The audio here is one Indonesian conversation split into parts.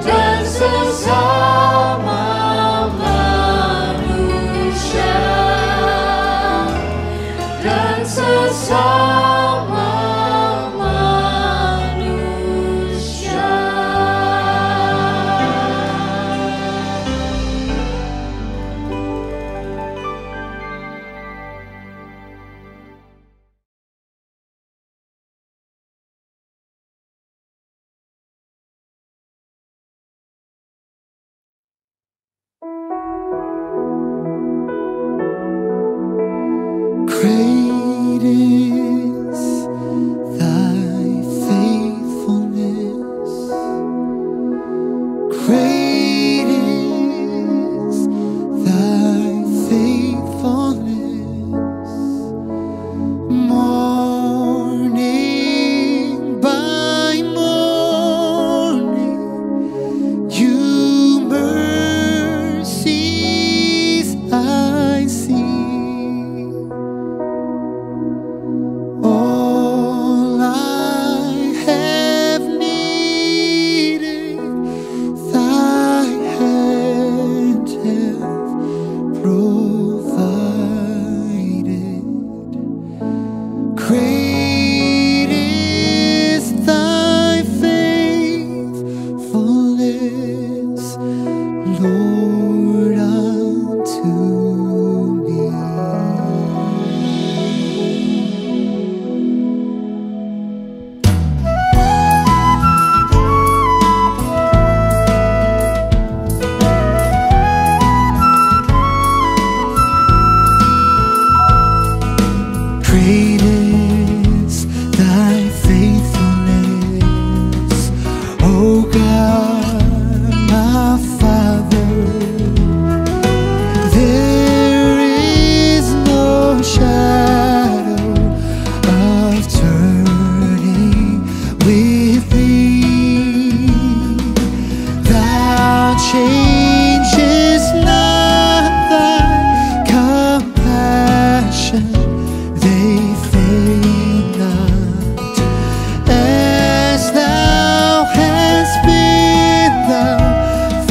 dan sesama manusia, dan sesama manusia. Great is thy faithfulness. Great is thy faithfulness. Morning by morning, new mercies I see. All I have needed, thy hand hath provided. Great is thy faithfulness, Lord, unto me. Great is thy faithfulness, O God, my Father. There is no shadow of turning with thee. Thou changest not, thy compassion they fail not. As thou hast been, thou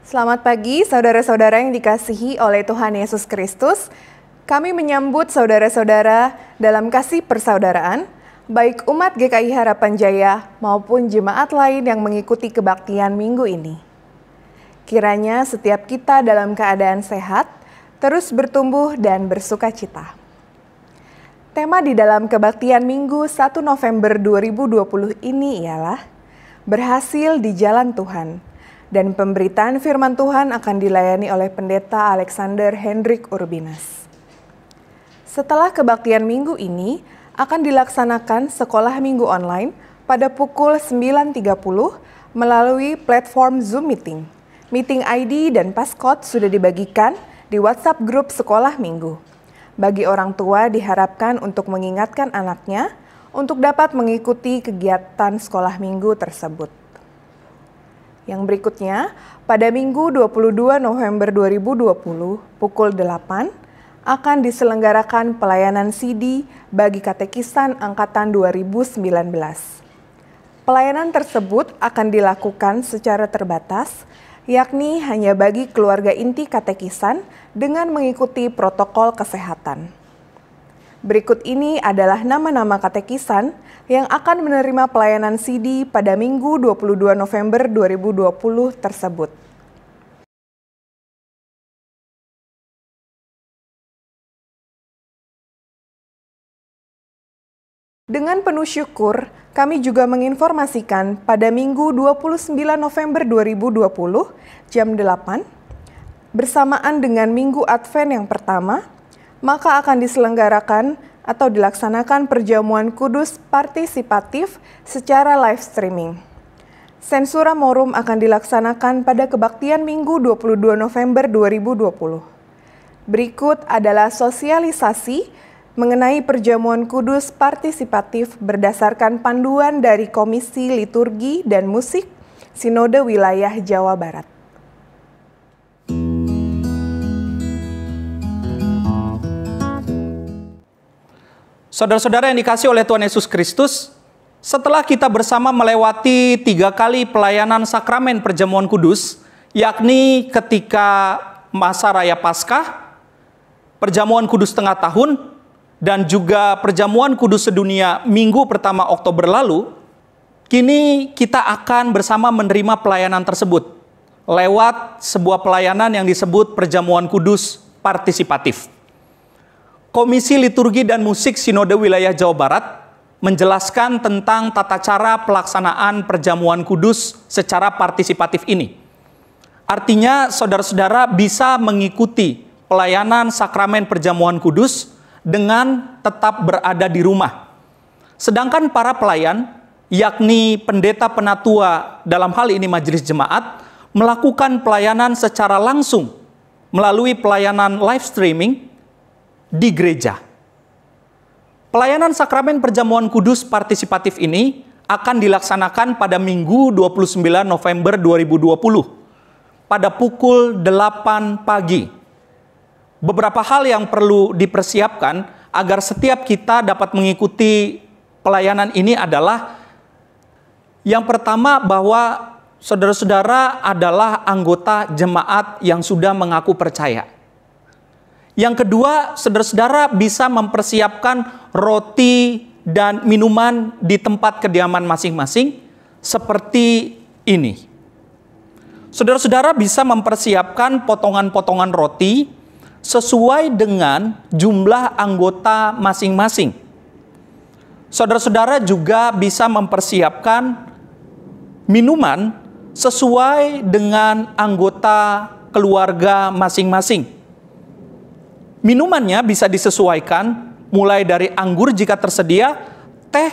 Selamat pagi saudara-saudara yang dikasihi oleh Tuhan Yesus Kristus. Kami menyambut saudara-saudara dalam kasih persaudaraan, baik umat GKI Harapan Jaya maupun jemaat lain yang mengikuti kebaktian minggu ini. Kiranya setiap kita dalam keadaan sehat, terus bertumbuh dan bersuka cita. Tema di dalam kebaktian minggu 1 November 2020 ini ialah Berhasil di Jalan Tuhan. Dan pemberitaan firman Tuhan akan dilayani oleh Pendeta Alexander Hendrik Urbinas. Setelah kebaktian minggu ini, akan dilaksanakan sekolah minggu online pada pukul 9.30 melalui platform Zoom Meeting. Meeting ID dan passcode sudah dibagikan di WhatsApp grup sekolah minggu. Bagi orang tua diharapkan untuk mengingatkan anaknya untuk dapat mengikuti kegiatan sekolah minggu tersebut. Yang berikutnya, pada Minggu 22 November 2020 pukul 8 akan diselenggarakan pelayanan CD bagi katekisan angkatan 2019. Pelayanan tersebut akan dilakukan secara terbatas, yakni hanya bagi keluarga inti katekisan dengan mengikuti protokol kesehatan. Berikut ini adalah nama-nama katekisan yang akan menerima pelayanan CD pada Minggu 22 November 2020 tersebut. Dengan penuh syukur, kami juga menginformasikan pada Minggu 29 November 2020 jam 8, bersamaan dengan Minggu Advent yang pertama, maka akan diselenggarakan atau dilaksanakan perjamuan kudus partisipatif secara live streaming. Sensura Morum akan dilaksanakan pada kebaktian Minggu 22 November 2020. Berikut adalah sosialisasi mengenai perjamuan kudus partisipatif berdasarkan panduan dari Komisi Liturgi dan Musik Sinode Wilayah Jawa Barat. Saudara-saudara yang dikasihi oleh Tuhan Yesus Kristus, setelah kita bersama melewati 3 kali pelayanan sakramen perjamuan kudus, yakni ketika masa Raya Paskah, perjamuan kudus tengah tahun, dan juga perjamuan kudus sedunia minggu pertama Oktober lalu, kini kita akan bersama menerima pelayanan tersebut lewat sebuah pelayanan yang disebut perjamuan kudus partisipatif. Komisi Liturgi dan Musik Sinode Wilayah Jawa Barat menjelaskan tentang tata cara pelaksanaan perjamuan kudus secara partisipatif ini. Artinya, saudara-saudara bisa mengikuti pelayanan sakramen perjamuan kudus dengan tetap berada di rumah. Sedangkan para pelayan, yakni pendeta penatua dalam hal ini majelis jemaat, melakukan pelayanan secara langsung melalui pelayanan live streaming di gereja. Pelayanan sakramen perjamuan kudus partisipatif ini akan dilaksanakan pada Minggu 29 November 2020 pada pukul 8 pagi. Beberapa hal yang perlu dipersiapkan agar setiap kita dapat mengikuti pelayanan ini adalah yang pertama bahwa saudara-saudara adalah anggota jemaat yang sudah mengaku percaya. Yang kedua, saudara-saudara bisa mempersiapkan roti dan minuman di tempat kediaman masing-masing seperti ini. Saudara-saudara bisa mempersiapkan potongan-potongan roti sesuai dengan jumlah anggota masing-masing. Saudara-saudara juga bisa mempersiapkan minuman sesuai dengan anggota keluarga masing-masing. Minumannya bisa disesuaikan mulai dari anggur jika tersedia, teh,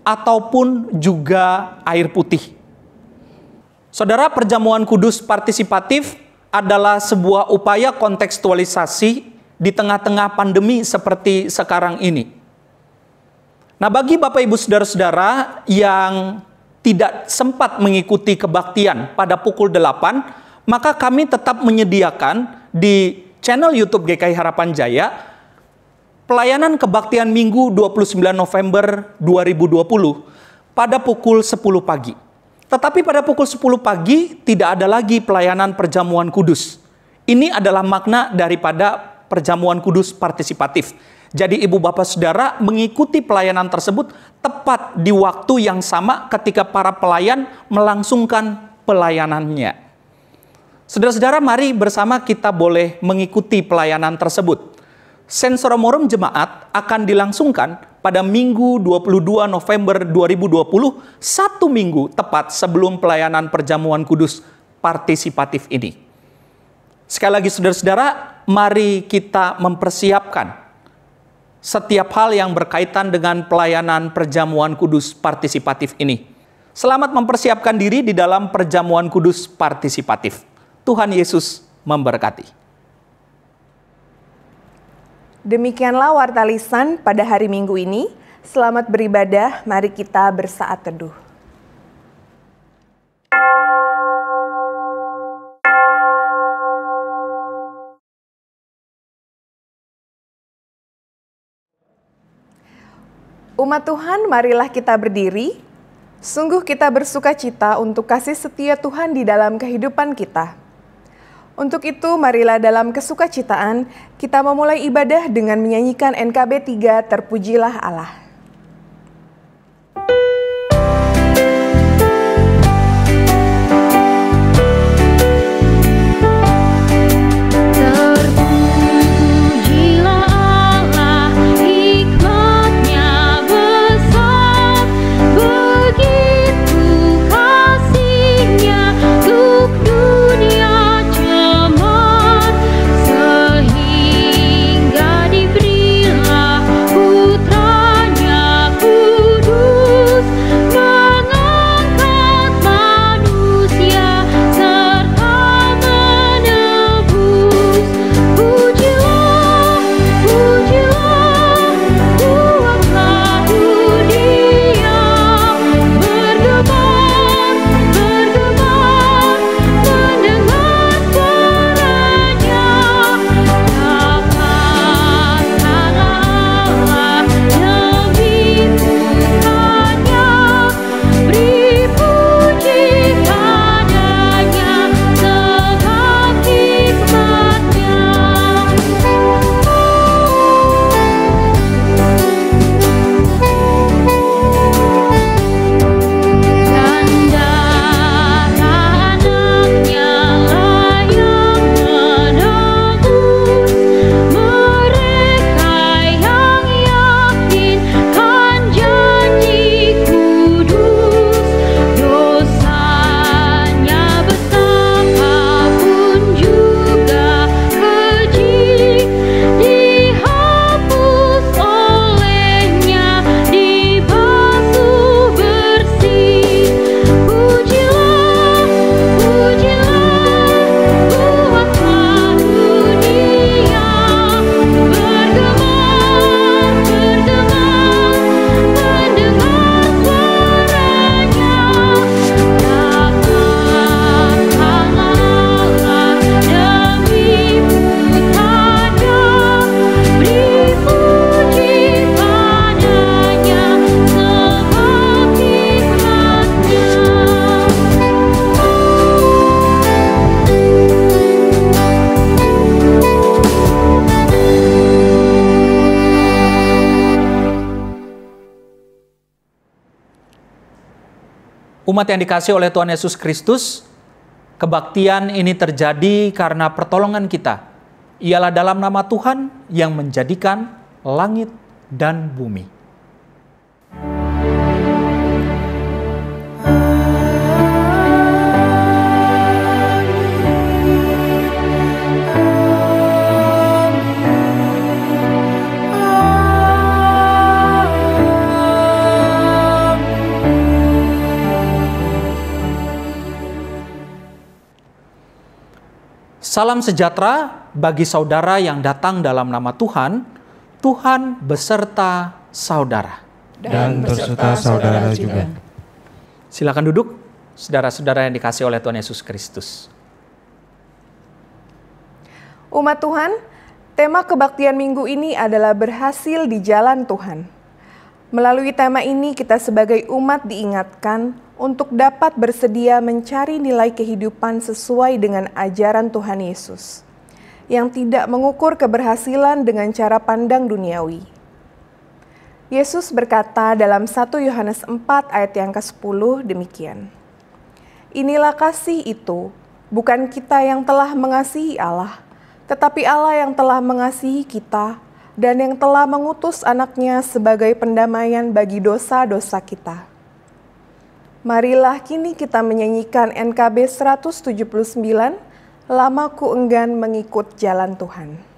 ataupun juga air putih. Saudara, perjamuan kudus partisipatif adalah sebuah upaya kontekstualisasi di tengah-tengah pandemi seperti sekarang ini. Nah, bagi Bapak Ibu Saudara-saudara yang tidak sempat mengikuti kebaktian pada pukul 8, maka kami tetap menyediakan di channel YouTube GKI Harapan Jaya pelayanan kebaktian Minggu 29 November 2020 pada pukul 10 pagi. Tetapi pada pukul 10 pagi tidak ada lagi pelayanan perjamuan kudus. Ini adalah makna daripada perjamuan kudus partisipatif. Jadi ibu bapak saudara mengikuti pelayanan tersebut tepat di waktu yang sama ketika para pelayan melangsungkan pelayanannya. Saudara-saudara, mari bersama kita boleh mengikuti pelayanan tersebut. Sensoromorum jemaat akan dilangsungkan pada Minggu 22 November 2020, 1 minggu tepat sebelum pelayanan perjamuan kudus partisipatif ini. Sekali lagi saudara-saudara, mari kita mempersiapkan setiap hal yang berkaitan dengan pelayanan perjamuan kudus partisipatif ini. Selamat mempersiapkan diri di dalam perjamuan kudus partisipatif. Tuhan Yesus memberkati. Demikianlah Warta Lisan pada hari Minggu ini. Selamat beribadah, mari kita bersaat teduh. Umat Tuhan, marilah kita berdiri. Sungguh kita bersuka cita untuk kasih setia Tuhan di dalam kehidupan kita. Untuk itu, marilah dalam kesukacitaan kita memulai ibadah dengan menyanyikan NKB 3 Terpujilah Allah. Umat yang dikasihi oleh Tuhan Yesus Kristus, kebaktian ini terjadi karena pertolongan kita. Ialah dalam nama Tuhan yang menjadikan langit dan bumi. Salam sejahtera bagi saudara yang datang dalam nama Tuhan. Tuhan beserta saudara. Dan beserta saudara juga. Silakan duduk, saudara-saudara yang dikasihi oleh Tuhan Yesus Kristus. Umat Tuhan, tema kebaktian minggu ini adalah berhasil di jalan Tuhan. Melalui tema ini, kita sebagai umat diingatkan untuk dapat bersedia mencari nilai kehidupan sesuai dengan ajaran Tuhan Yesus, yang tidak mengukur keberhasilan dengan cara pandang duniawi. Yesus berkata dalam 1 Yohanes 4 ayat yang ke-10 demikian, "Inilah kasih itu, bukan kita yang telah mengasihi Allah, tetapi Allah yang telah mengasihi kita, dan yang telah mengutus anaknya sebagai pendamaian bagi dosa-dosa kita." Marilah kini kita menyanyikan NKB 179, Lama Ku Enggan Mengikut Jalan Tuhan.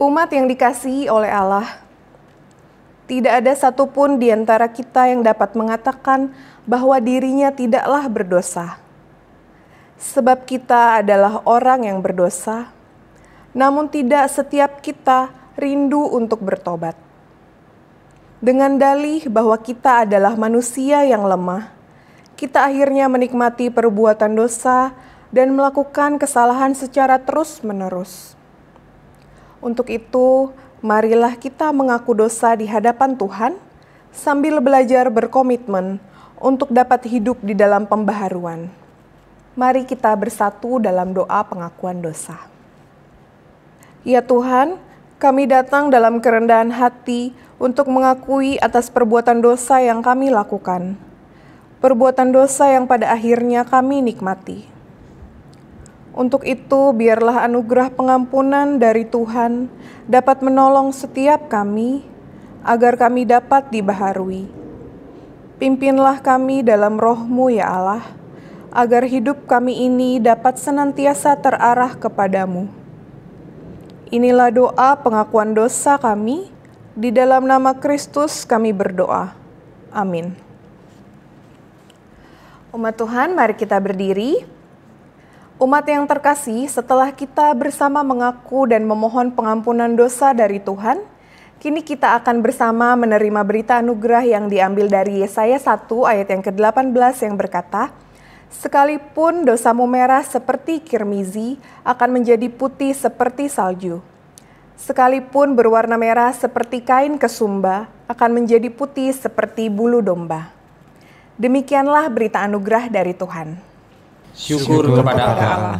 Umat yang dikasihi oleh Allah, tidak ada satupun di antara kita yang dapat mengatakan bahwa dirinya tidaklah berdosa. Sebab kita adalah orang yang berdosa, namun tidak setiap kita rindu untuk bertobat. Dengan dalih bahwa kita adalah manusia yang lemah, kita akhirnya menikmati perbuatan dosa dan melakukan kesalahan secara terus-menerus. Untuk itu, marilah kita mengaku dosa di hadapan Tuhan sambil belajar berkomitmen untuk dapat hidup di dalam pembaharuan. Mari kita bersatu dalam doa pengakuan dosa. Ya Tuhan, kami datang dalam kerendahan hati untuk mengakui atas perbuatan dosa yang kami lakukan. Perbuatan dosa yang pada akhirnya kami nikmati. Untuk itu, biarlah anugerah pengampunan dari Tuhan dapat menolong setiap kami, agar kami dapat dibaharui. Pimpinlah kami dalam roh-Mu ya Allah, agar hidup kami ini dapat senantiasa terarah kepadamu. Inilah doa pengakuan dosa kami, di dalam nama Kristus kami berdoa. Amin. Umat Tuhan, mari kita berdiri. Umat yang terkasih, setelah kita bersama mengaku dan memohon pengampunan dosa dari Tuhan, kini kita akan bersama menerima berita anugerah yang diambil dari Yesaya 1 ayat yang ke-18 yang berkata, "Sekalipun dosamu merah seperti kirmizi, akan menjadi putih seperti salju. Sekalipun berwarna merah seperti kain kesumba, akan menjadi putih seperti bulu domba." Demikianlah berita anugerah dari Tuhan. Syukur kepada Allah.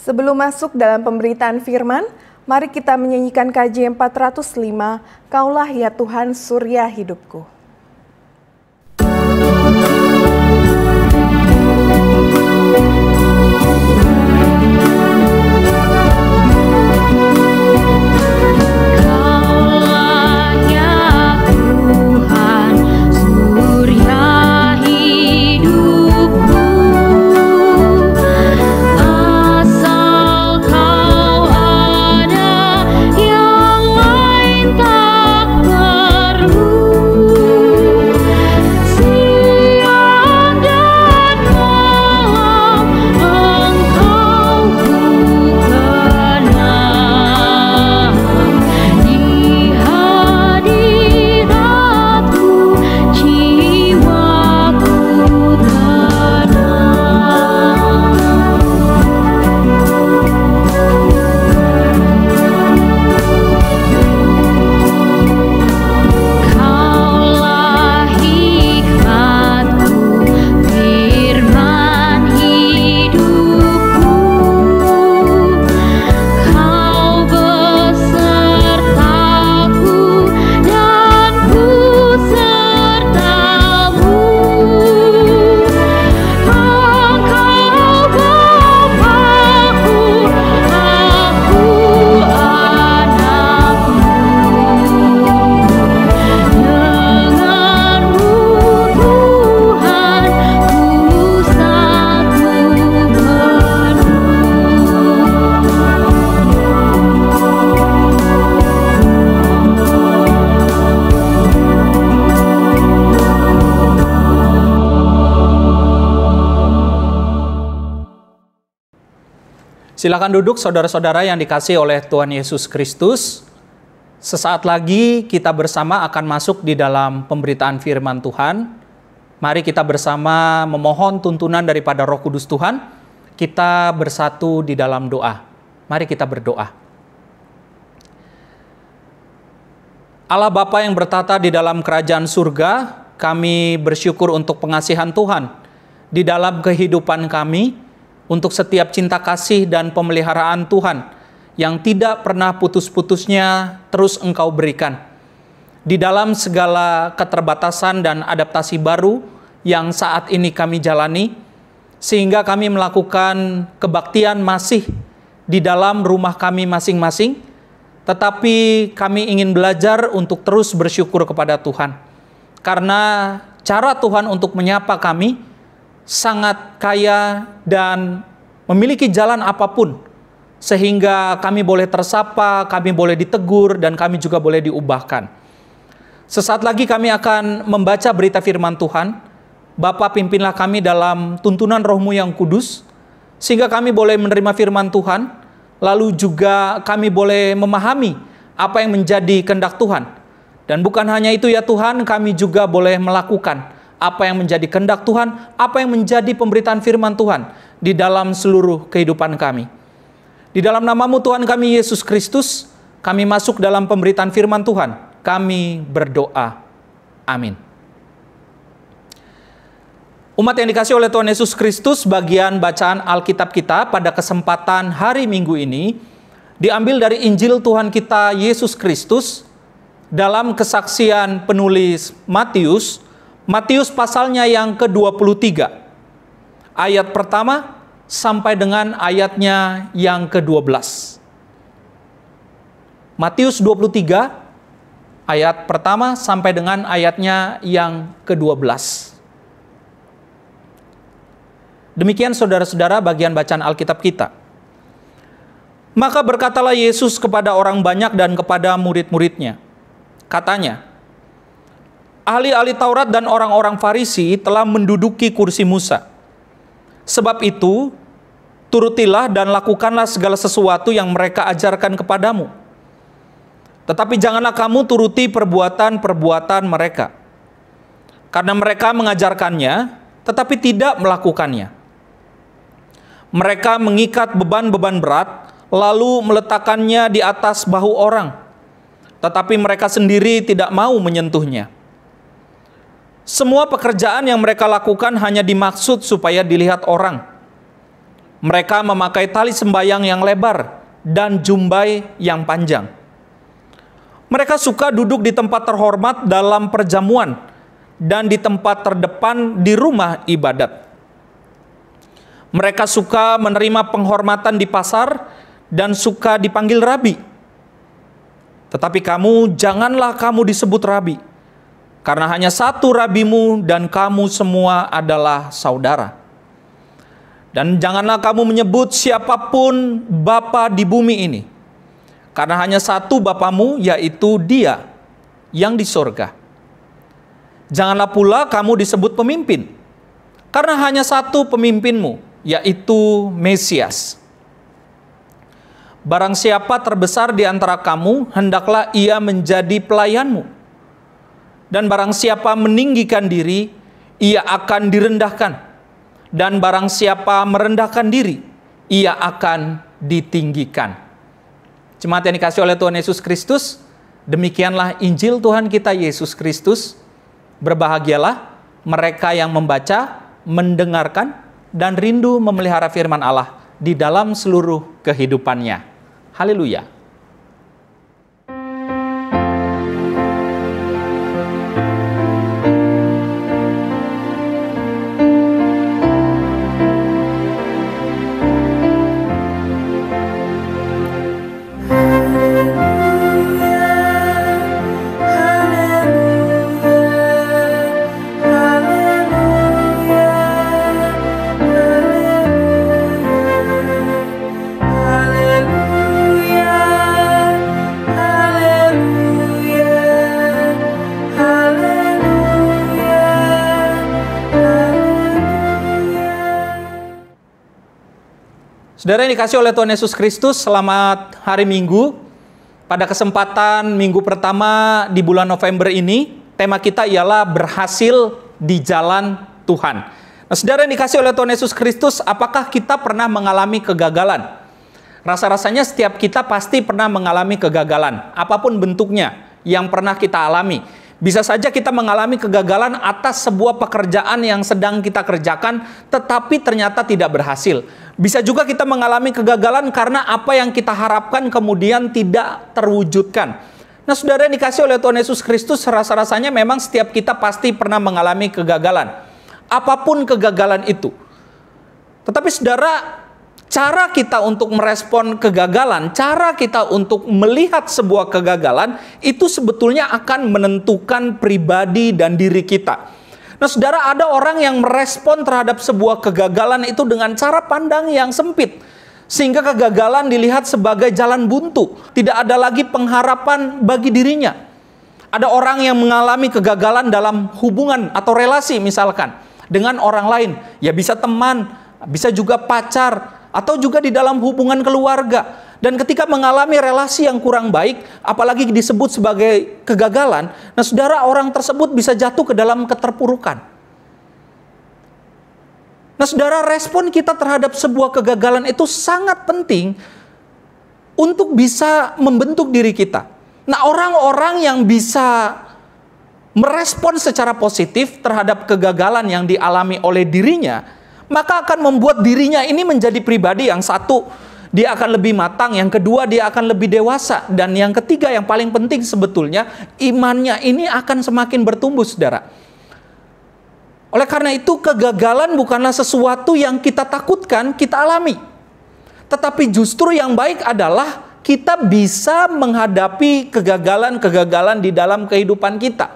Sebelum masuk dalam pemberitaan firman, mari kita menyanyikan KJ 405, Kaulah ya Tuhan surya hidupku. Surya hidupku, Silakan duduk saudara-saudara yang dikasihi oleh Tuhan Yesus Kristus. Sesaat lagi kita bersama akan masuk di dalam pemberitaan firman Tuhan. Mari kita bersama memohon tuntunan daripada Roh Kudus Tuhan. Kita bersatu di dalam doa. Mari kita berdoa. Allah Bapa yang bertata di dalam kerajaan surga, kami bersyukur untuk pengasihan Tuhan di dalam kehidupan kami, untuk setiap cinta kasih dan pemeliharaan Tuhan yang tidak pernah putus-putusnya terus Engkau berikan. Di dalam segala keterbatasan dan adaptasi baru yang saat ini kami jalani, sehingga kami melakukan kebaktian masih di dalam rumah kami masing-masing, tetapi kami ingin belajar untuk terus bersyukur kepada Tuhan. Karena cara Tuhan untuk menyapa kami sangat kaya dan memiliki jalan apapun, sehingga kami boleh tersapa, kami boleh ditegur, dan kami juga boleh diubahkan. Sesaat lagi kami akan membaca berita firman Tuhan. Bapa, pimpinlah kami dalam tuntunan Roh-Mu yang kudus, sehingga kami boleh menerima firman Tuhan, lalu juga kami boleh memahami apa yang menjadi kehendak Tuhan. Dan bukan hanya itu ya Tuhan, kami juga boleh melakukan apa yang menjadi kehendak Tuhan, apa yang menjadi pemberitaan firman Tuhan di dalam seluruh kehidupan kami. Di dalam nama-Mu Tuhan kami Yesus Kristus, kami masuk dalam pemberitaan firman Tuhan. Kami berdoa. Amin. Umat yang dikasihi oleh Tuhan Yesus Kristus, bagian bacaan Alkitab kita pada kesempatan hari Minggu ini diambil dari Injil Tuhan kita Yesus Kristus dalam kesaksian penulis Matius pasalnya yang ke-23, ayat pertama sampai dengan ayatnya yang ke-12. Matius 23, ayat pertama sampai dengan ayatnya yang ke-12. Demikian saudara-saudara bagian bacaan Alkitab kita. Maka berkatalah Yesus kepada orang banyak dan kepada murid-muridnya. Katanya, ahli-ahli Taurat dan orang-orang Farisi telah menduduki kursi Musa. Sebab itu, turutilah dan lakukanlah segala sesuatu yang mereka ajarkan kepadamu. Tetapi janganlah kamu turuti perbuatan-perbuatan mereka. Karena mereka mengajarkannya, tetapi tidak melakukannya. Mereka mengikat beban-beban berat, lalu meletakkannya di atas bahu orang. Tetapi mereka sendiri tidak mau menyentuhnya. Semua pekerjaan yang mereka lakukan hanya dimaksud supaya dilihat orang. Mereka memakai tali sembayang yang lebar dan jumbai yang panjang. Mereka suka duduk di tempat terhormat dalam perjamuan dan di tempat terdepan di rumah ibadat. Mereka suka menerima penghormatan di pasar dan suka dipanggil rabi. Tetapi kamu, janganlah kamu disebut rabi, karena hanya satu rabimu dan kamu semua adalah saudara. Dan janganlah kamu menyebut siapapun bapa di bumi ini, karena hanya satu Bapamu, yaitu Dia yang di sorga. Janganlah pula kamu disebut pemimpin, karena hanya satu pemimpinmu, yaitu Mesias. Barang siapa terbesar di antara kamu, hendaklah ia menjadi pelayanmu. Dan barang siapa meninggikan diri, ia akan direndahkan. Dan barang siapa merendahkan diri, ia akan ditinggikan. Jemaat yang dikasihi oleh Tuhan Yesus Kristus, demikianlah Injil Tuhan kita Yesus Kristus. Berbahagialah mereka yang membaca, mendengarkan, dan rindu memelihara firman Allah di dalam seluruh kehidupannya. Haleluya. Hallelujah. Saudara yang dikasihi oleh Tuhan Yesus Kristus, selamat hari Minggu. Pada kesempatan minggu pertama di bulan November ini, tema kita ialah berhasil di jalan Tuhan. Nah, saudara yang dikasihi oleh Tuhan Yesus Kristus, apakah kita pernah mengalami kegagalan? Rasa-rasanya setiap kita pasti pernah mengalami kegagalan, apapun bentuknya yang pernah kita alami. Bisa saja kita mengalami kegagalan atas sebuah pekerjaan yang sedang kita kerjakan, tetapi ternyata tidak berhasil. Bisa juga kita mengalami kegagalan karena apa yang kita harapkan kemudian tidak terwujudkan. Nah, saudara yang dikasihi oleh Tuhan Yesus Kristus, rasa-rasanya memang setiap kita pasti pernah mengalami kegagalan. Apapun kegagalan itu. Tetapi saudara, cara kita untuk merespon kegagalan, cara kita untuk melihat sebuah kegagalan, itu sebetulnya akan menentukan pribadi dan diri kita. Nah, saudara, ada orang yang merespon terhadap sebuah kegagalan itu dengan cara pandang yang sempit. Sehingga kegagalan dilihat sebagai jalan buntu. Tidak ada lagi pengharapan bagi dirinya. Ada orang yang mengalami kegagalan dalam hubungan atau relasi misalkan dengan orang lain. Ya bisa teman, bisa juga pacar, atau juga di dalam hubungan keluarga. Dan ketika mengalami relasi yang kurang baik, apalagi disebut sebagai kegagalan, nah saudara, orang tersebut bisa jatuh ke dalam keterpurukan. Nah saudara, respon kita terhadap sebuah kegagalan itu sangat penting untuk bisa membentuk diri kita. Nah, orang-orang yang bisa merespon secara positif terhadap kegagalan yang dialami oleh dirinya, maka akan membuat dirinya ini menjadi pribadi yang satu, dia akan lebih matang, yang kedua dia akan lebih dewasa, dan yang ketiga yang paling penting sebetulnya, imannya ini akan semakin bertumbuh, saudara. Oleh karena itu, kegagalan bukanlah sesuatu yang kita takutkan, kita alami. Tetapi justru yang baik adalah kita bisa menghadapi kegagalan-kegagalan di dalam kehidupan kita.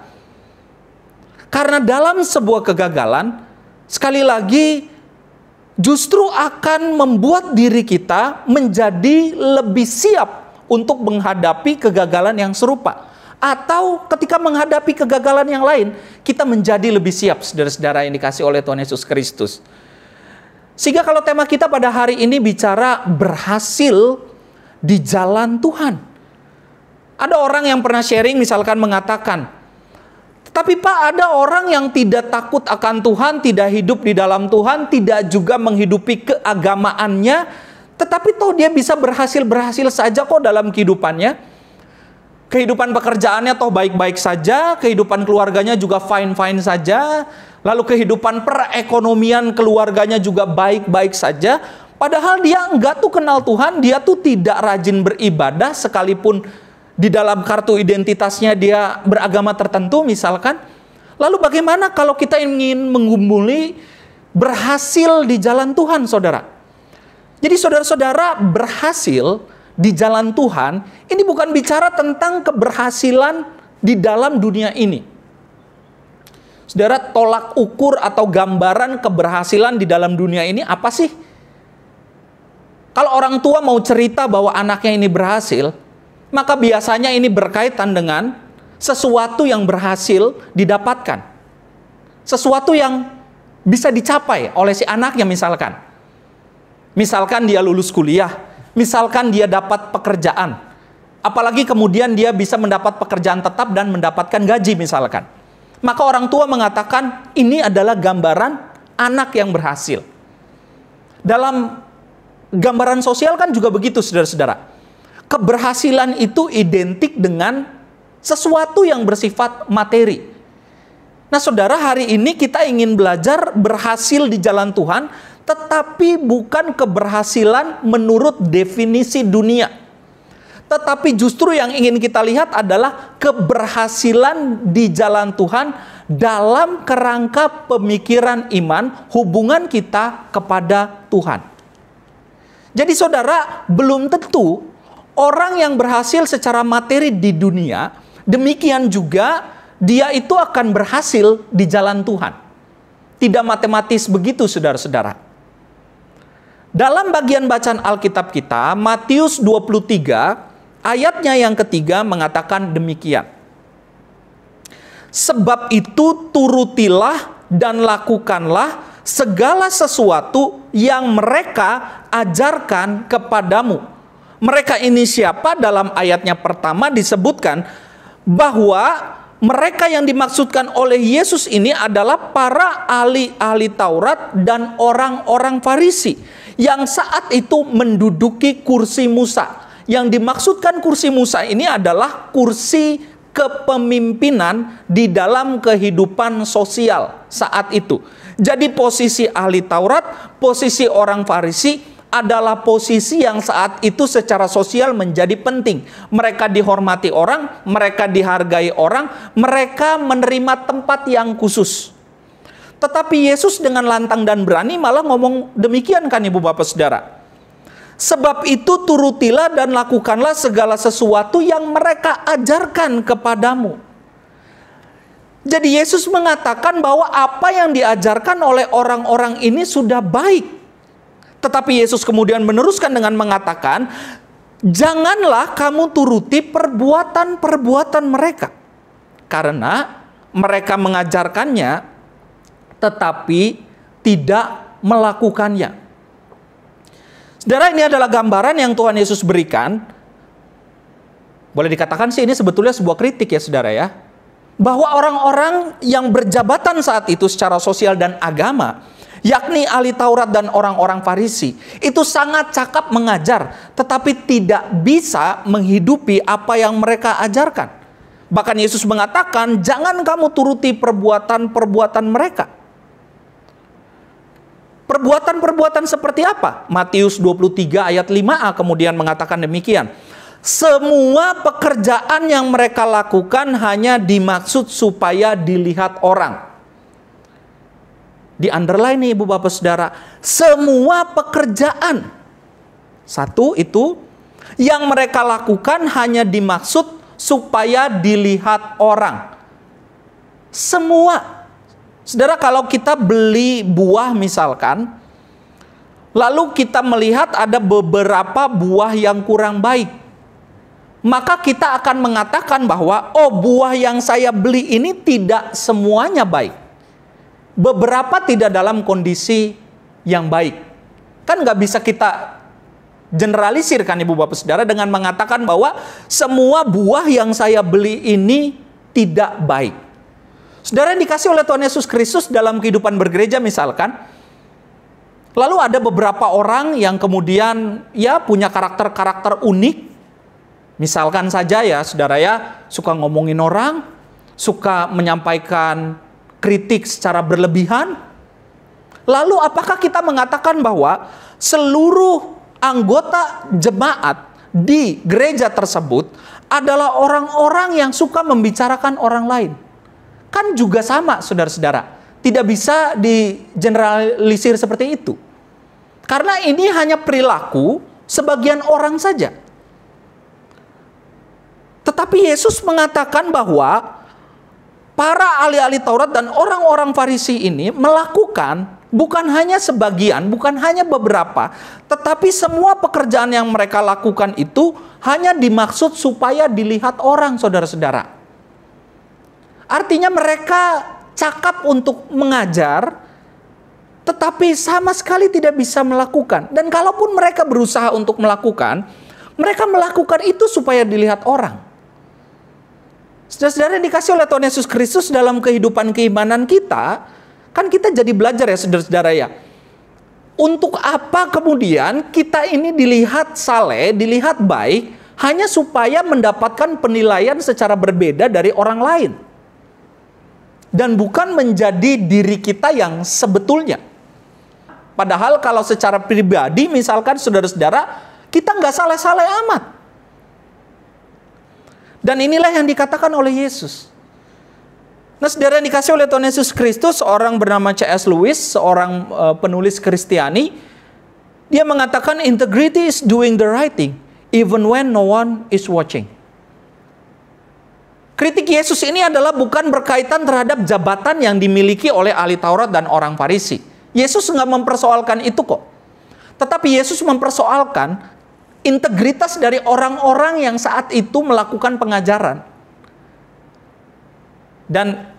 Karena dalam sebuah kegagalan, sekali lagi, justru akan membuat diri kita menjadi lebih siap untuk menghadapi kegagalan yang serupa. Atau ketika menghadapi kegagalan yang lain, kita menjadi lebih siap, saudara-saudara yang dikasihi oleh Tuhan Yesus Kristus. Sehingga kalau tema kita pada hari ini bicara berhasil di jalan Tuhan. Ada orang yang pernah sharing misalkan mengatakan, tapi Pak, ada orang yang tidak takut akan Tuhan, tidak hidup di dalam Tuhan, tidak juga menghidupi keagamaannya, tetapi toh dia bisa berhasil saja kok dalam kehidupannya. Kehidupan pekerjaannya toh baik-baik saja, kehidupan keluarganya juga fine-fine saja, lalu kehidupan perekonomian keluarganya juga baik-baik saja. Padahal dia enggak tuh kenal Tuhan, dia tuh tidak rajin beribadah sekalipun di dalam kartu identitasnya dia beragama tertentu misalkan. Lalu bagaimana kalau kita ingin menggumuli berhasil di jalan Tuhan, saudara? Jadi saudara-saudara, berhasil di jalan Tuhan ini bukan bicara tentang keberhasilan di dalam dunia ini. Saudara, tolak ukur atau gambaran keberhasilan di dalam dunia ini apa sih? Kalau orang tua mau cerita bahwa anaknya ini berhasil, maka biasanya ini berkaitan dengan sesuatu yang berhasil didapatkan. Sesuatu yang bisa dicapai oleh si anaknya misalkan. Misalkan dia lulus kuliah, misalkan dia dapat pekerjaan. Apalagi kemudian dia bisa mendapat pekerjaan tetap dan mendapatkan gaji misalkan. Maka orang tua mengatakan ini adalah gambaran anak yang berhasil. Dalam gambaran sosial kan juga begitu, saudara-saudara. Keberhasilan itu identik dengan sesuatu yang bersifat materi. Nah, saudara, hari ini kita ingin belajar berhasil di jalan Tuhan, tetapi bukan keberhasilan menurut definisi dunia. Tetapi justru yang ingin kita lihat adalah keberhasilan di jalan Tuhan dalam kerangka pemikiran iman, hubungan kita kepada Tuhan. Jadi saudara, belum tentu orang yang berhasil secara materi di dunia, demikian juga dia itu akan berhasil di jalan Tuhan. Tidak matematis begitu, saudara-saudara. Dalam bagian bacaan Alkitab kita, Matius 23, ayatnya yang ketiga mengatakan demikian. Sebab itu turutilah dan lakukanlah segala sesuatu yang mereka ajarkan kepadamu. Mereka ini siapa? Dalam ayatnya pertama disebutkan bahwa mereka yang dimaksudkan oleh Yesus ini adalah para ahli-ahli Taurat dan orang-orang Farisi yang saat itu menduduki kursi Musa. Yang dimaksudkan kursi Musa ini adalah kursi kepemimpinan di dalam kehidupan sosial saat itu. Jadi posisi ahli Taurat, posisi orang Farisi adalah posisi yang saat itu secara sosial menjadi penting. Mereka dihormati orang, mereka dihargai orang, mereka menerima tempat yang khusus. Tetapi Yesus dengan lantang dan berani malah ngomong demikian kan Ibu Bapak Saudara. Sebab itu turutilah dan lakukanlah segala sesuatu yang mereka ajarkan kepadamu. Jadi Yesus mengatakan bahwa apa yang diajarkan oleh orang-orang ini sudah baik. Tetapi Yesus kemudian meneruskan dengan mengatakan, janganlah kamu turuti perbuatan-perbuatan mereka. Karena mereka mengajarkannya, tetapi tidak melakukannya. Saudara, ini adalah gambaran yang Tuhan Yesus berikan. Boleh dikatakan sih ini sebetulnya sebuah kritik ya saudara ya. Bahwa orang-orang yang berjabatan saat itu secara sosial dan agama, yakni ahli Taurat dan orang-orang Farisi, itu sangat cakap mengajar, tetapi tidak bisa menghidupi apa yang mereka ajarkan. Bahkan Yesus mengatakan, jangan kamu turuti perbuatan-perbuatan mereka. Perbuatan-perbuatan seperti apa? Matius 23 ayat 5a kemudian mengatakan demikian. Semua pekerjaan yang mereka lakukan hanya dimaksud supaya dilihat orang. Di underline nih Ibu Bapak Saudara, semua pekerjaan. Satu itu yang mereka lakukan hanya dimaksud supaya dilihat orang. Semua. Saudara, kalau kita beli buah misalkan, lalu kita melihat ada beberapa buah yang kurang baik, maka kita akan mengatakan bahwa oh, buah yang saya beli ini tidak semuanya baik. Beberapa tidak dalam kondisi yang baik. Kan nggak bisa kita generalisir kan Ibu Bapak Saudara dengan mengatakan bahwa semua buah yang saya beli ini tidak baik. Saudara, yang dikasih oleh Tuhan Yesus Kristus dalam kehidupan bergereja misalkan, lalu ada beberapa orang yang kemudian ya punya karakter-karakter unik. Misalkan saja ya saudara ya, suka ngomongin orang, suka menyampaikan kritik secara berlebihan. Lalu apakah kita mengatakan bahwa seluruh anggota jemaat di gereja tersebut adalah orang-orang yang suka membicarakan orang lain? Kan juga sama saudara-saudara. Tidak bisa digeneralisir seperti itu. Karena ini hanya perilaku sebagian orang saja. Tetapi Yesus mengatakan bahwa para ahli-ahli Taurat dan orang-orang Farisi ini melakukan bukan hanya sebagian, bukan hanya beberapa, tetapi semua pekerjaan yang mereka lakukan itu hanya dimaksud supaya dilihat orang, saudara-saudara. Artinya mereka cakap untuk mengajar, tetapi sama sekali tidak bisa melakukan. Dan kalaupun mereka berusaha untuk melakukan, mereka melakukan itu supaya dilihat orang. Saudara-saudara yang dikasih oleh Tuhan Yesus Kristus dalam kehidupan keimanan kita, kan kita jadi belajar ya saudara-saudara ya. Untuk apa kemudian kita ini dilihat saleh, dilihat baik, hanya supaya mendapatkan penilaian secara berbeda dari orang lain. Dan bukan menjadi diri kita yang sebetulnya. Padahal kalau secara pribadi misalkan saudara-saudara, kita nggak saleh-saleh amat. Dan inilah yang dikatakan oleh Yesus. Nah, saudara yang dikasih oleh Tuhan Yesus Kristus, seorang bernama C.S. Lewis, seorang penulis Kristiani, dia mengatakan integrity is doing the right thing even when no one is watching. Kritik Yesus ini adalah bukan berkaitan terhadap jabatan yang dimiliki oleh ahli Taurat dan orang Farisi. Yesus nggak mempersoalkan itu kok. Tetapi Yesus mempersoalkan integritas dari orang-orang yang saat itu melakukan pengajaran. Dan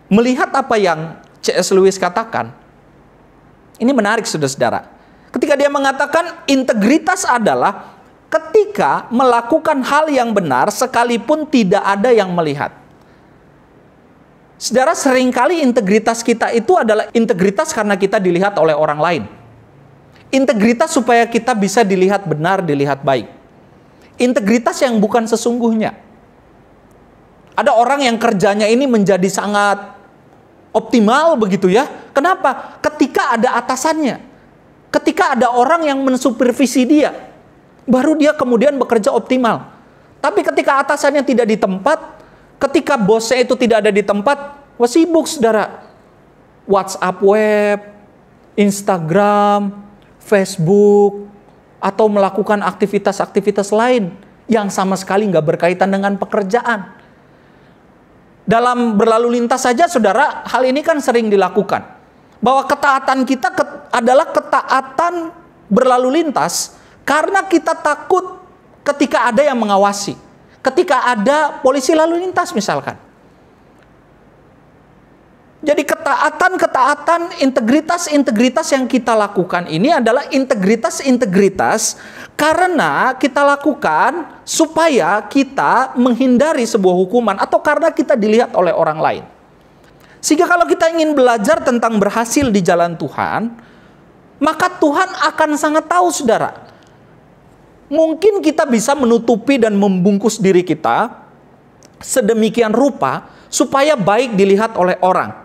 melihat apa yang C.S. Lewis katakan, Ini menarik saudara-saudara. Ketika dia mengatakan integritas adalah ketika melakukan hal yang benar sekalipun tidak ada yang melihat. Saudara, seringkali integritas kita itu adalah integritas karena kita dilihat oleh orang lain. Integritas supaya kita bisa dilihat benar, dilihat baik. Integritas yang bukan sesungguhnya. Ada orang yang kerjanya ini menjadi sangat optimal begitu ya. Kenapa? Ketika ada atasannya. Ketika ada orang yang mensupervisi dia. Baru dia kemudian bekerja optimal. Tapi ketika atasannya tidak di tempat, ketika bosnya itu tidak ada di tempat, wah sibuk saudara. WhatsApp web, Instagram, Facebook, atau melakukan aktivitas-aktivitas lain yang sama sekali nggak berkaitan dengan pekerjaan. Dalam berlalu lintas saja saudara, hal ini kan sering dilakukan. Bahwa ketaatan kita adalah ketaatan berlalu lintas karena kita takut ketika ada yang mengawasi. Ketika ada polisi lalu lintas misalkan. Jadi ketaatan, integritas yang kita lakukan ini adalah integritas karena kita lakukan supaya kita menghindari sebuah hukuman atau karena kita dilihat oleh orang lain. Sehingga kalau kita ingin belajar tentang berhasil di jalan Tuhan, maka Tuhan akan sangat tahu saudara. Mungkin kita bisa menutupi dan membungkus diri kita sedemikian rupa supaya baik dilihat oleh orang.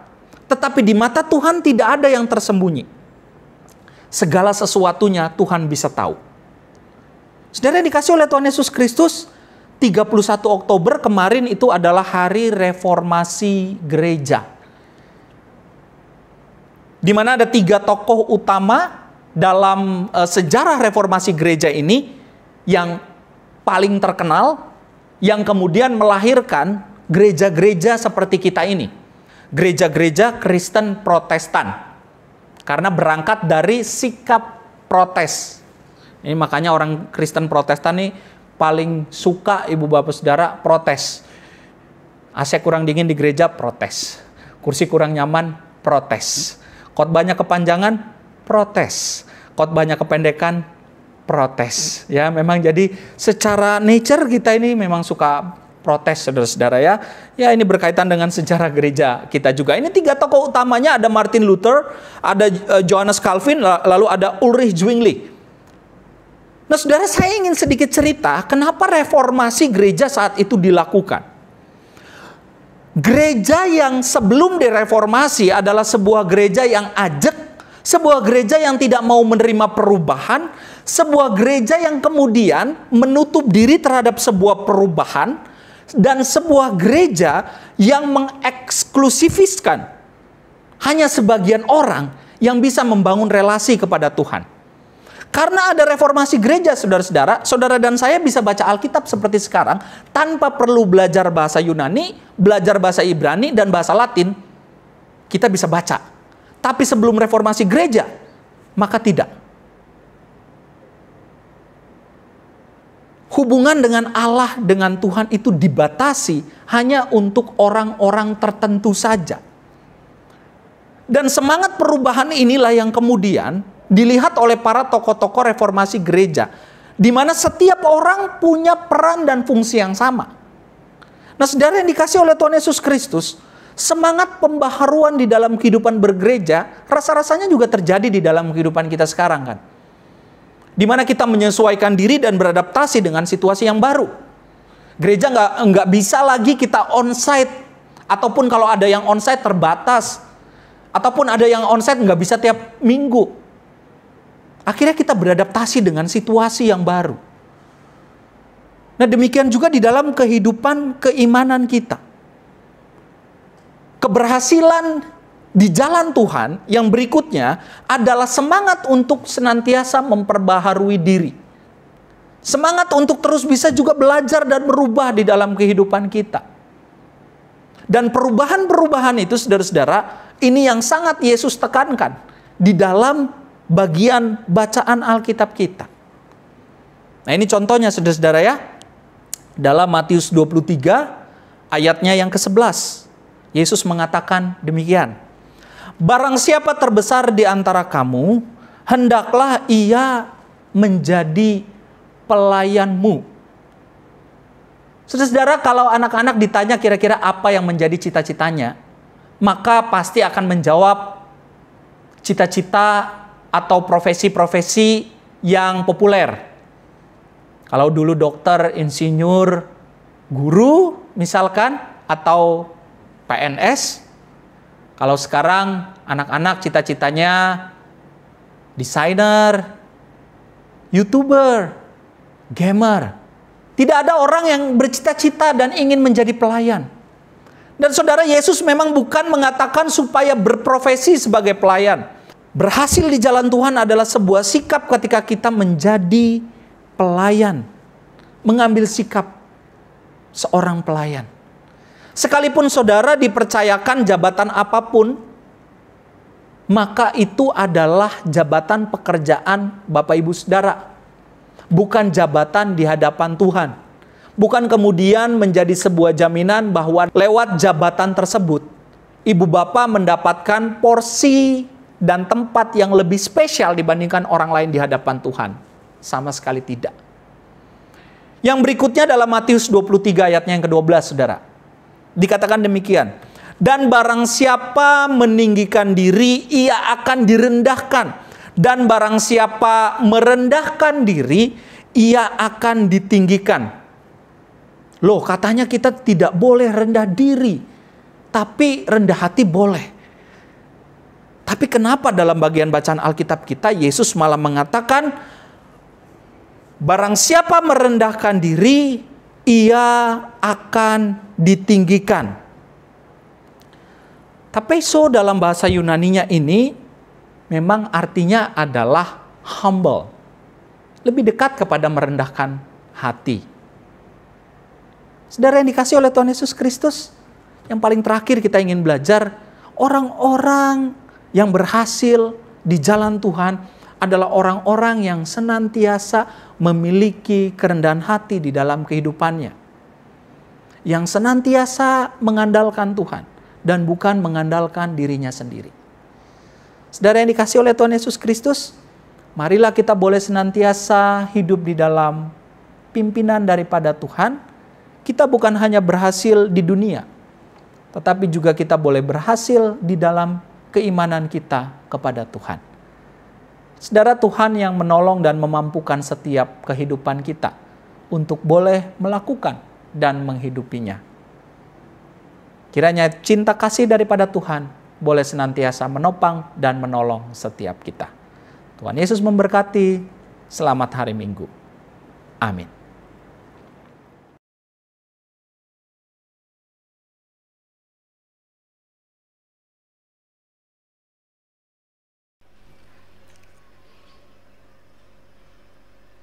Tetapi di mata Tuhan tidak ada yang tersembunyi. Segala sesuatunya Tuhan bisa tahu. Saudara yang dikasih oleh Tuhan Yesus Kristus, 31 Oktober kemarin itu adalah hari reformasi gereja. Di mana ada 3 tokoh utama dalam sejarah reformasi gereja ini yang paling terkenal, yang kemudian melahirkan gereja-gereja seperti kita ini. Gereja-gereja Kristen Protestan. Karena berangkat dari sikap protes. Ini makanya orang Kristen Protestan nih paling suka ibu bapak saudara protes. AC kurang dingin di gereja, protes. Kursi kurang nyaman, protes. Khotbahnya kepanjangan, protes. Khotbahnya kependekan, protes. Ya, memang jadi secara nature kita ini memang suka protes saudara-saudara ya. Ya, ini berkaitan dengan sejarah gereja kita juga. Ini 3 tokoh utamanya, ada Martin Luther, ada Johannes Calvin, lalu ada Ulrich Zwingli. Nah saudara, saya ingin sedikit cerita kenapa reformasi gereja saat itu dilakukan. Gereja yang sebelum direformasi adalah sebuah gereja yang ajek, sebuah gereja yang tidak mau menerima perubahan, sebuah gereja yang kemudian menutup diri terhadap sebuah perubahan, dan sebuah gereja yang mengeksklusifiskan hanya sebagian orang yang bisa membangun relasi kepada Tuhan. Karena ada reformasi gereja saudara-saudara, saudara dan saya bisa baca Alkitab seperti sekarang tanpa perlu belajar bahasa Yunani, belajar bahasa Ibrani dan bahasa Latin. Kita bisa baca. Tapi sebelum reformasi gereja, maka tidak. Hubungan dengan Allah, dengan Tuhan itu dibatasi hanya untuk orang-orang tertentu saja. Dan semangat perubahan inilah yang kemudian dilihat oleh para tokoh-tokoh reformasi gereja. Di mana setiap orang punya peran dan fungsi yang sama. Nah saudara yang dikasih oleh Tuhan Yesus Kristus, semangat pembaharuan di dalam kehidupan bergereja, rasa-rasanya juga terjadi di dalam kehidupan kita sekarang kan. Di mana kita menyesuaikan diri dan beradaptasi dengan situasi yang baru. Gereja nggak bisa lagi kita onsite, ataupun kalau ada yang onsite terbatas, ataupun ada yang onsite nggak bisa tiap minggu. Akhirnya kita beradaptasi dengan situasi yang baru. Nah demikian juga di dalam kehidupan keimanan kita. Keberhasilan di jalan Tuhan yang berikutnya adalah semangat untuk senantiasa memperbaharui diri. Semangat untuk terus bisa juga belajar dan merubah di dalam kehidupan kita. Dan perubahan-perubahan itu saudara-saudara, ini yang sangat Yesus tekankan di dalam bagian bacaan Alkitab kita. Nah ini contohnya saudara-saudara ya. Dalam Matius 23 ayatnya yang ke-11. Yesus mengatakan demikian. barang siapa terbesar di antara kamu, hendaklah ia menjadi pelayanmu. Saudara-saudara, kalau anak-anak ditanya kira-kira apa yang menjadi cita-citanya, maka pasti akan menjawab cita-cita atau profesi-profesi yang populer. Kalau dulu dokter, insinyur, guru misalkan, atau PNS. Kalau sekarang anak-anak cita-citanya desainer, YouTuber, gamer. Tidak ada orang yang bercita-cita dan ingin menjadi pelayan. Dan saudara, Yesus memang bukan mengatakan supaya berprofesi sebagai pelayan. Berhasil di jalan Tuhan adalah sebuah sikap ketika kita menjadi pelayan. Mengambil sikap seorang pelayan. Sekalipun saudara dipercayakan jabatan apapun, maka itu adalah jabatan pekerjaan Bapak Ibu Saudara. Bukan jabatan di hadapan Tuhan. Bukan kemudian menjadi sebuah jaminan bahwa lewat jabatan tersebut, ibu bapak mendapatkan porsi dan tempat yang lebih spesial dibandingkan orang lain di hadapan Tuhan. Sama sekali tidak. Yang berikutnya dalam Matius 23 ayatnya yang ke-12, saudara. Dikatakan demikian. Dan barang siapa meninggikan diri, ia akan direndahkan. Dan barang siapa merendahkan diri, ia akan ditinggikan. Loh, katanya kita tidak boleh rendah diri, tapi rendah hati boleh. Tapi kenapa dalam bagian bacaan Alkitab kita, Yesus malah mengatakan, barang siapa merendahkan diri, ia akan ditinggikan. Tapi dalam bahasa Yunaninya ini, memang artinya adalah humble. Lebih dekat kepada merendahkan hati. Saudara yang dikasih oleh Tuhan Yesus Kristus, yang paling terakhir kita ingin belajar, orang-orang yang berhasil di jalan Tuhan adalah orang-orang yang senantiasa memiliki kerendahan hati di dalam kehidupannya. Yang senantiasa mengandalkan Tuhan dan bukan mengandalkan dirinya sendiri. Saudara yang dikasih oleh Tuhan Yesus Kristus, marilah kita boleh senantiasa hidup di dalam pimpinan daripada Tuhan. Kita bukan hanya berhasil di dunia, tetapi juga kita boleh berhasil di dalam keimanan kita kepada Tuhan. Saudara, Tuhan yang menolong dan memampukan setiap kehidupan kita untuk boleh melakukan dan menghidupinya. Kiranya cinta kasih daripada Tuhan boleh senantiasa menopang dan menolong setiap kita. Tuhan Yesus memberkati. Selamat hari Minggu. Amin.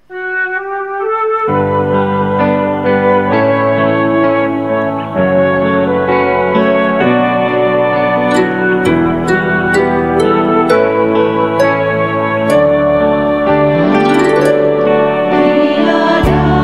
Tiada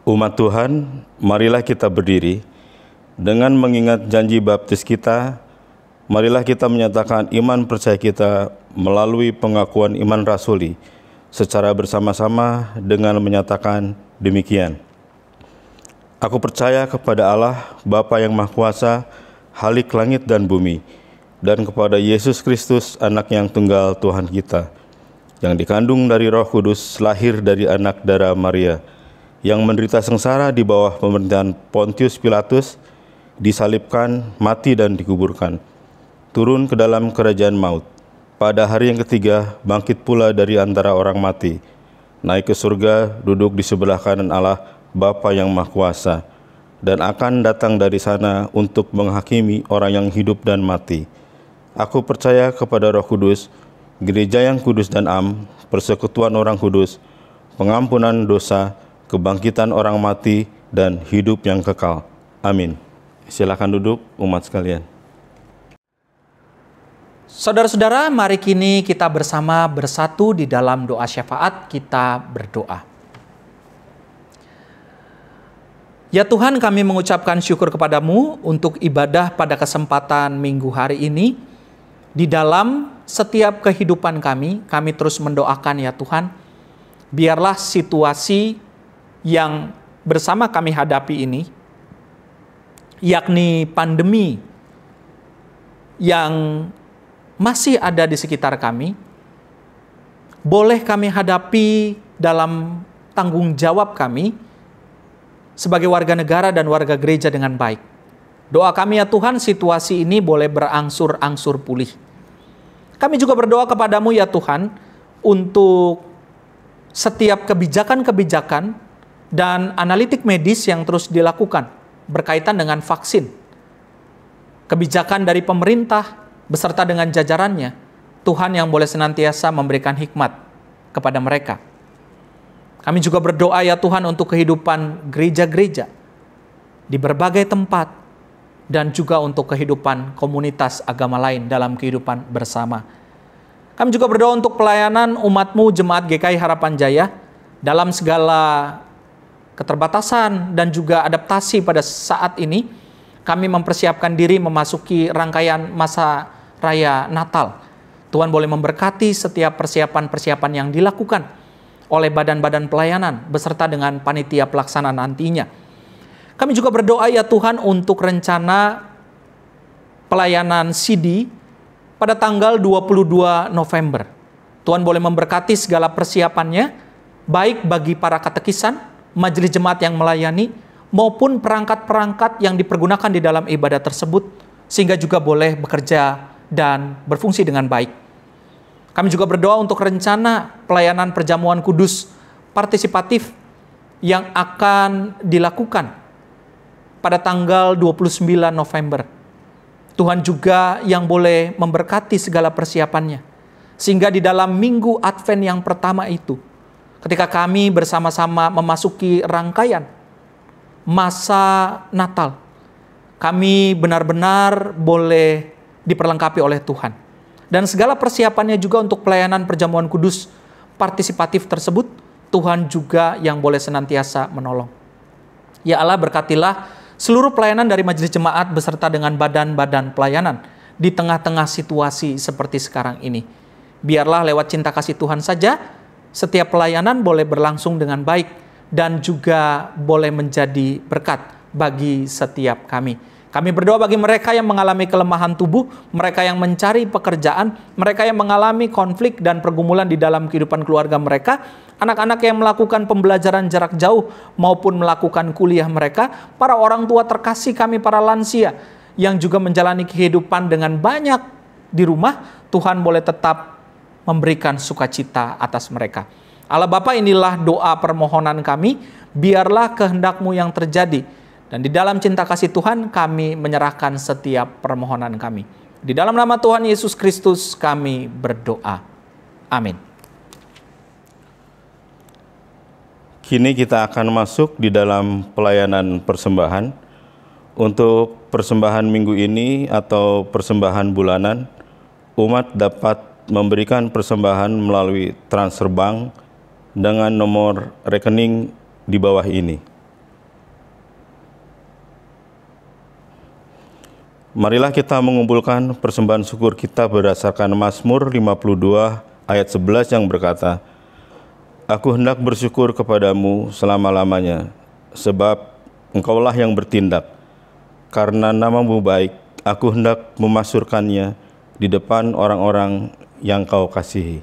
Umat Tuhan, marilah kita berdiri. Dengan mengingat janji baptis kita, marilah kita menyatakan iman percaya kita melalui pengakuan iman rasuli secara bersama-sama dengan menyatakan demikian. Aku percaya kepada Allah, Bapa yang Maha Kuasa, Khalik langit dan bumi, dan kepada Yesus Kristus, Anak yang tunggal Tuhan kita, yang dikandung dari Roh Kudus, lahir dari anak darah Maria, yang menderita sengsara di bawah pemerintahan Pontius Pilatus, disalibkan, mati dan dikuburkan, turun ke dalam kerajaan maut. Pada hari yang ketiga, bangkit pula dari antara orang mati, naik ke surga, duduk di sebelah kanan Allah, Bapa yang Maha Kuasa, dan akan datang dari sana untuk menghakimi orang yang hidup dan mati. Aku percaya kepada Roh Kudus, gereja yang kudus dan am, persekutuan orang kudus, pengampunan dosa, kebangkitan orang mati, dan hidup yang kekal. Amin. Silakan duduk, umat sekalian. Saudara-saudara, mari kini kita bersama bersatu di dalam doa syafaat. Kita berdoa. Ya Tuhan, kami mengucapkan syukur kepadamu untuk ibadah pada kesempatan minggu hari ini. Di dalam setiap kehidupan kami terus mendoakan ya Tuhan, biarlah situasi yang bersama kami hadapi ini, yakni pandemi yang masih ada di sekitar kami, boleh kami hadapi dalam tanggung jawab kami sebagai warga negara dan warga gereja dengan baik. Doa kami ya Tuhan, situasi ini boleh berangsur-angsur pulih. Kami juga berdoa kepadamu ya Tuhan, untuk setiap kebijakan-kebijakan dan analitik medis yang terus dilakukan berkaitan dengan vaksin. Kebijakan dari pemerintah beserta dengan jajarannya, Tuhan yang boleh senantiasa memberikan hikmat kepada mereka. Kami juga berdoa ya Tuhan untuk kehidupan gereja-gereja di berbagai tempat dan juga untuk kehidupan komunitas agama lain dalam kehidupan bersama. Kami juga berdoa untuk pelayanan umat-Mu Jemaat GKI Harapan Jaya dalam segala keterbatasan dan juga adaptasi pada saat ini. Kami mempersiapkan diri memasuki rangkaian masa raya Natal. Tuhan boleh memberkati setiap persiapan-persiapan yang dilakukan oleh badan-badan pelayanan beserta dengan panitia pelaksana nantinya. Kami juga berdoa ya Tuhan untuk rencana pelayanan CD pada tanggal 22 November. Tuhan boleh memberkati segala persiapannya, baik bagi para katekisan, majelis jemaat yang melayani, maupun perangkat-perangkat yang dipergunakan di dalam ibadah tersebut, sehingga juga boleh bekerja dan berfungsi dengan baik. Kami juga berdoa untuk rencana pelayanan perjamuan kudus partisipatif yang akan dilakukan pada tanggal 29 November. Tuhan juga yang boleh memberkati segala persiapannya, sehingga di dalam minggu Advent yang pertama itu, ketika kami bersama-sama memasuki rangkaian masa Natal, kami benar-benar boleh diperlengkapi oleh Tuhan. Dan segala persiapannya juga untuk pelayanan perjamuan kudus partisipatif tersebut, Tuhan juga yang boleh senantiasa menolong. Ya Allah, berkatilah seluruh pelayanan dari majelis jemaat beserta dengan badan-badan pelayanan di tengah-tengah situasi seperti sekarang ini. Biarlah lewat cinta kasih Tuhan saja, setiap pelayanan boleh berlangsung dengan baik dan juga boleh menjadi berkat bagi setiap kami. Kami berdoa bagi mereka yang mengalami kelemahan tubuh, mereka yang mencari pekerjaan, mereka yang mengalami konflik dan pergumulan di dalam kehidupan keluarga mereka, anak-anak yang melakukan pembelajaran jarak jauh maupun melakukan kuliah mereka, para orang tua terkasih kami, para lansia yang juga menjalani kehidupan dengan banyak di rumah, Tuhan boleh tetap memberikan sukacita atas mereka. Allah Bapa, inilah doa permohonan kami, biarlah kehendak-Mu yang terjadi. Dan di dalam cinta kasih Tuhan, kami menyerahkan setiap permohonan kami. Di dalam nama Tuhan Yesus Kristus kami berdoa. Amin. Kini kita akan masuk di dalam pelayanan persembahan. Untuk persembahan minggu ini atau persembahan bulanan, umat dapat memberikan persembahan melalui transfer bank dengan nomor rekening di bawah ini. Marilah kita mengumpulkan persembahan syukur kita berdasarkan Mazmur 52 ayat 11 yang berkata, Aku hendak bersyukur kepadamu selama-lamanya, sebab Engkaulah yang bertindak. Karena namamu baik, aku hendak memasyurkannya di depan orang-orang yang Kau kasihi.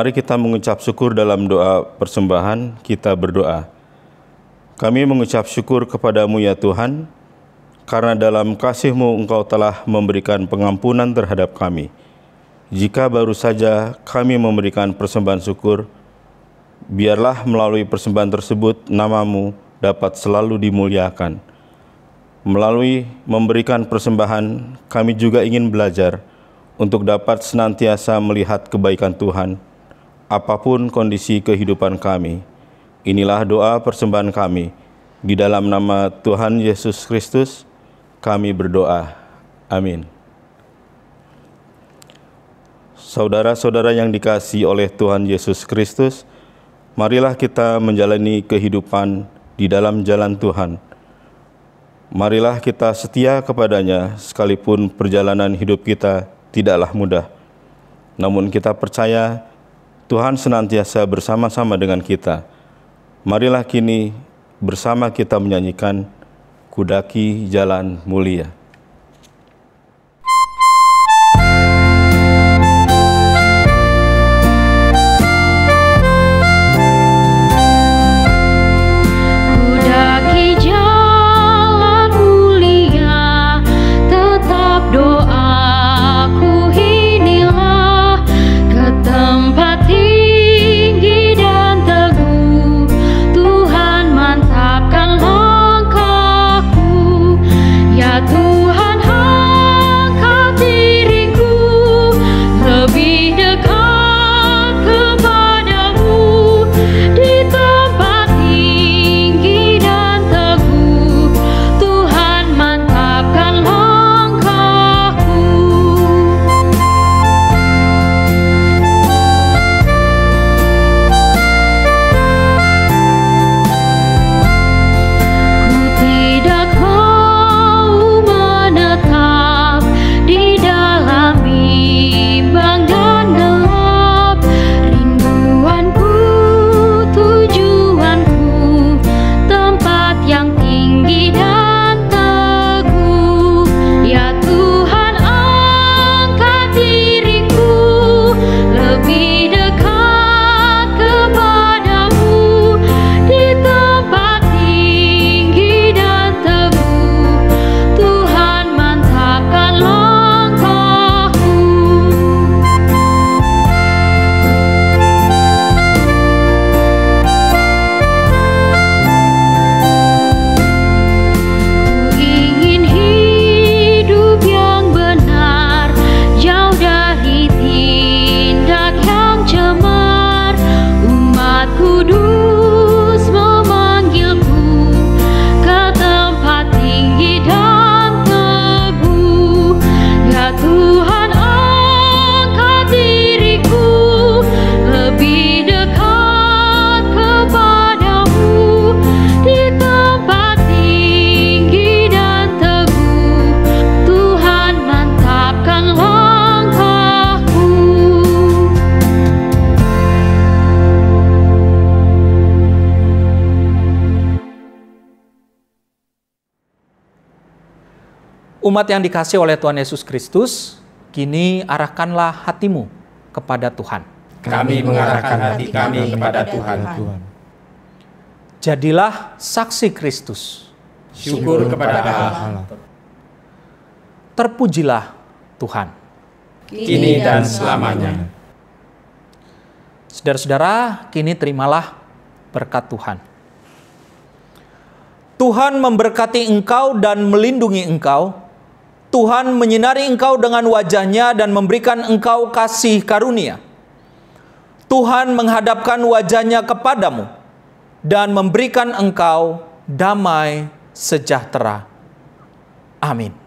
Mari kita mengucap syukur dalam doa persembahan, kita berdoa. Kami mengucap syukur kepadamu ya Tuhan, karena dalam kasih-Mu Engkau telah memberikan pengampunan terhadap kami. Jika baru saja kami memberikan persembahan syukur, biarlah melalui persembahan tersebut nama-Mu dapat selalu dimuliakan. Melalui memberikan persembahan, kami juga ingin belajar untuk dapat senantiasa melihat kebaikan Tuhan, apapun kondisi kehidupan kami. Inilah doa persembahan kami. Di dalam nama Tuhan Yesus Kristus, kami berdoa. Amin. Saudara-saudara yang dikasihi oleh Tuhan Yesus Kristus, marilah kita menjalani kehidupan di dalam jalan Tuhan. Marilah kita setia kepadanya, sekalipun perjalanan hidup kita tidaklah mudah. Namun kita percaya Tuhan senantiasa bersama-sama dengan kita. Marilah kini bersama kita menyanyikan Kudaki Jalan Mulia. Umat yang dikasihi oleh Tuhan Yesus Kristus, kini arahkanlah hatimu kepada Tuhan. Kami mengarahkan hati kami kepada Tuhan. Jadilah saksi Kristus. Syukur kepada Allah. Terpujilah Tuhan. Kini dan selamanya. Saudara-saudara, kini terimalah berkat Tuhan. Tuhan memberkati engkau dan melindungi engkau. Tuhan menyinari engkau dengan wajah-Nya dan memberikan engkau kasih karunia. Tuhan menghadapkan wajah-Nya kepadamu dan memberikan engkau damai sejahtera. Amin.